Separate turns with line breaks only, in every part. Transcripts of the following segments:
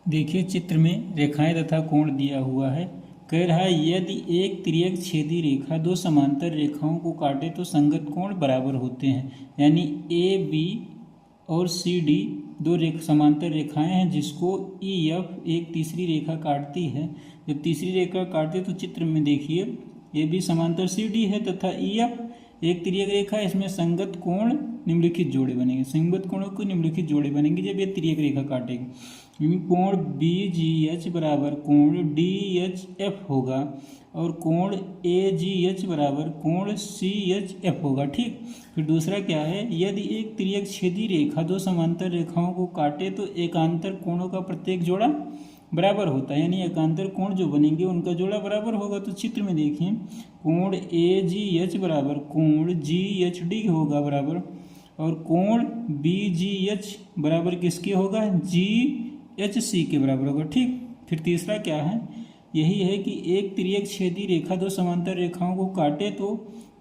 देखिए चित्र में रेखाएं तथा कोण दिया हुआ है। कह रहा है यदि एक तिर्यक छेदी रेखा दो समांतर रेखाओं को काटे तो संगत कोण बराबर होते हैं। यानी ए बी और सी डी दो समांतर रेखाएं हैं जिसको ई एफ एक तीसरी रेखा काटती है। जब तीसरी रेखा काटती है तो चित्र में देखिए ए बी समांतर सी डी है तथा ई एफ एक तिर्यक रेखा है। इसमें संगत कोण निम्नलिखित जोड़े बनेंगे। संगत कोणों को निम्नलिखित जोड़े बनेंगे जब ये तिर्यक रेखा काटेगी। कोण बी जी एच बराबर कोण डी एच एफ होगा और कोण ए जी एच बराबर कोण सी एच एफ होगा। ठीक, फिर दूसरा क्या है, यदि एक तिर्यक छेदी रेखा दो समांतर रेखाओं को काटे तो एकांतर कोणों का प्रत्येक जोड़ा बराबर होता है। यानी एकांतर कोण जो बनेंगे उनका जोड़ा बराबर होगा। तो चित्र में देखिए कोण ए जी एच बराबर कोण जी एच डी होगा बराबर, और कोण बी जी एच बराबर किसके होगा, जी एच सी के बराबर होगा। ठीक, फिर तीसरा क्या है, यही है कि एक तिर्यक छेदी रेखा दो समांतर रेखाओं को काटे तो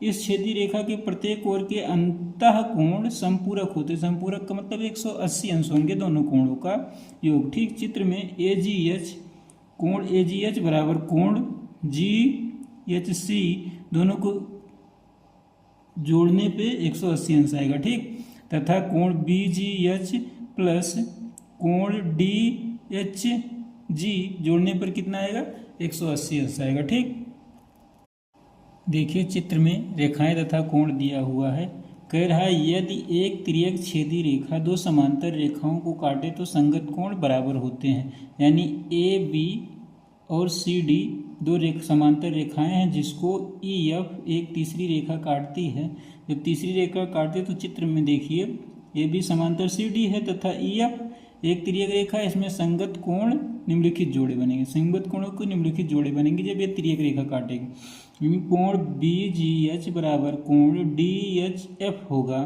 इस छेदी रेखा के प्रत्येक ओर के अंतः कोण संपूरक होते। संपूरक का मतलब 180 अंश होंगे दोनों कोणों का योग। ठीक, चित्र में ए जी एच कोण ए जी एच बराबर कोण जी एच सी दोनों को जोड़ने पे 180 अंश आएगा। ठीक, तथा कोण बी जी एच प्लस कोण डी एच जी जोड़ने पर कितना आएगा, 180 अंश आएगा। ठीक, देखिए चित्र में रेखाएं तथा कोण दिया हुआ है। कह रहा है यदि एक तिर्यक छेदी रेखा दो समांतर रेखाओं को काटे तो संगत कोण बराबर होते हैं। यानी ए बी और सी डी दो समांतर रेखाएं हैं जिसको ई एफ एक तीसरी रेखा काटती है। जब तीसरी रेखा काटती है तो चित्र में देखिए ए बी समांतर सी डी है तथा ई एफ एक तिर्यक रेखा है। इसमें संगत कोण निम्नलिखित जोड़े बनेंगे। संगत कोणों को निम्नलिखित जोड़े बनेंगे जब ये तिर्यक रेखा काटेगी। कोण बी जी एच बराबर कोण डी एच एफ होगा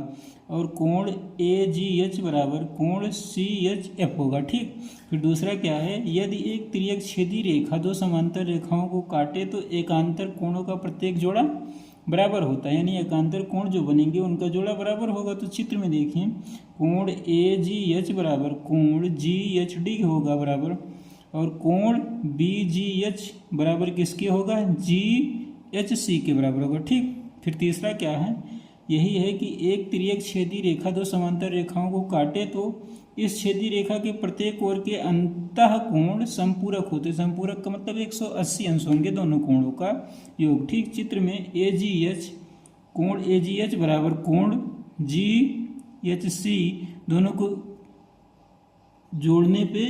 और कोण ए जी एच बराबर कोण सी एच एफ होगा। ठीक, फिर दूसरा क्या है, यदि एक तिर्यक छेदी रेखा दो समांतर रेखाओं को काटे तो एकांतर कोणों का प्रत्येक जोड़ा बराबर होता है। यानी एकांतर कोण जो बनेंगे उनका जोड़ा बराबर होगा। तो चित्र में देखिए कोण ए जी एच बराबर कोण जी एच डी होगा बराबर, और कोण बी जी एच बराबर किसके होगा, जी एच सी के बराबर होगा। ठीक, फिर तीसरा क्या है, यही है कि एक तिर्यक छेदी रेखा दो समांतर रेखाओं को काटे तो इस छेदी रेखा के प्रत्येक ओर के अंतः कोण संपूरक होते। संपूरक का मतलब 180 अंश होंगे दोनों कोणों का योग। ठीक, चित्र में ए जी एच कोण ए जी एच बराबर कोण जी एच सी दोनों को जोड़ने पे